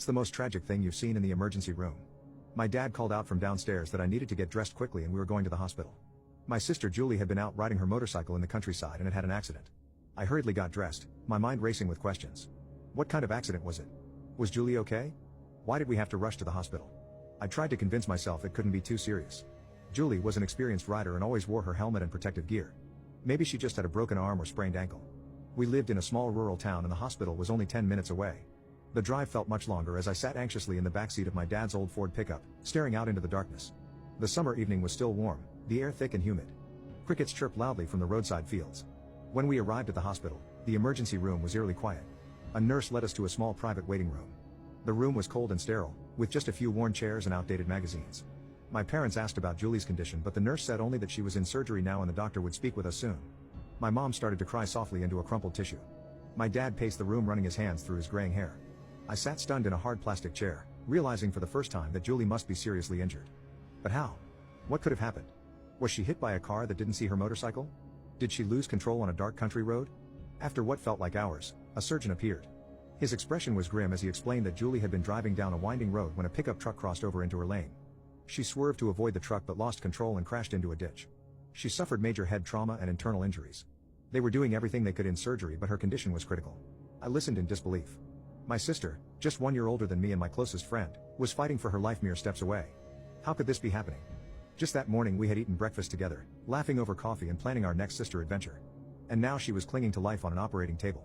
What's the most tragic thing you've seen in the emergency room? My dad called out from downstairs that I needed to get dressed quickly and we were going to the hospital. My sister Julie had been out riding her motorcycle in the countryside and had had an accident. I hurriedly got dressed, my mind racing with questions. What kind of accident was it? Was Julie okay? Why did we have to rush to the hospital? I tried to convince myself it couldn't be too serious. Julie was an experienced rider and always wore her helmet and protective gear. Maybe she just had a broken arm or sprained ankle. We lived in a small rural town and the hospital was only 10 minutes away. The drive felt much longer as I sat anxiously in the backseat of my dad's old Ford pickup, staring out into the darkness. The summer evening was still warm, the air thick and humid. Crickets chirped loudly from the roadside fields. When we arrived at the hospital, the emergency room was eerily quiet. A nurse led us to a small private waiting room. The room was cold and sterile, with just a few worn chairs and outdated magazines. My parents asked about Julie's condition, but the nurse said only that she was in surgery now and the doctor would speak with us soon. My mom started to cry softly into a crumpled tissue. My dad paced the room, running his hands through his graying hair. I sat stunned in a hard plastic chair, realizing for the first time that Julie must be seriously injured. But how? What could have happened? Was she hit by a car that didn't see her motorcycle? Did she lose control on a dark country road? After what felt like hours, a surgeon appeared. His expression was grim as he explained that Julie had been driving down a winding road when a pickup truck crossed over into her lane. She swerved to avoid the truck but lost control and crashed into a ditch. She suffered major head trauma and internal injuries. They were doing everything they could in surgery, but her condition was critical. I listened in disbelief. My sister, just 1 year older than me and my closest friend, was fighting for her life mere steps away. How could this be happening? Just that morning we had eaten breakfast together, laughing over coffee and planning our next sister adventure. And now she was clinging to life on an operating table.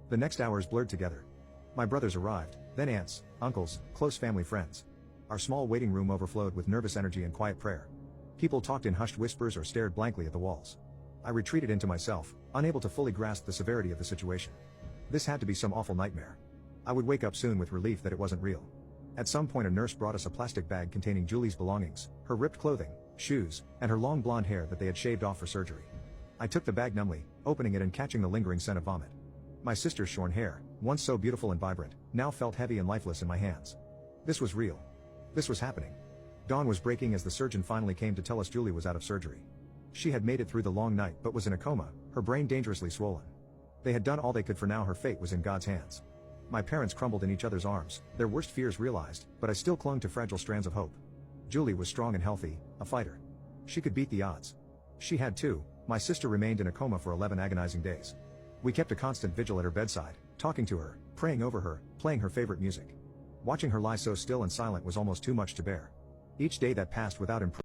The next hours blurred together. My brothers arrived, then aunts, uncles, close family friends. Our small waiting room overflowed with nervous energy and quiet prayer. People talked in hushed whispers or stared blankly at the walls. I retreated into myself, unable to fully grasp the severity of the situation. This had to be some awful nightmare. I would wake up soon with relief that it wasn't real. At some point a nurse brought us a plastic bag containing Julie's belongings, her ripped clothing, shoes, and her long blonde hair that they had shaved off for surgery. I took the bag numbly, opening it and catching the lingering scent of vomit. My sister's shorn hair, once so beautiful and vibrant, now felt heavy and lifeless in my hands. This was real. This was happening. Dawn was breaking as the surgeon finally came to tell us Julie was out of surgery. She had made it through the long night but was in a coma, her brain dangerously swollen. They had done all they could for now, her fate was in God's hands. My parents crumbled in each other's arms, their worst fears realized, but I still clung to fragile strands of hope. Julie was strong and healthy, a fighter. She could beat the odds. She had too. My sister remained in a coma for 11 agonizing days. We kept a constant vigil at her bedside, talking to her, praying over her, playing her favorite music. Watching her lie so still and silent was almost too much to bear. Each day that passed without improvement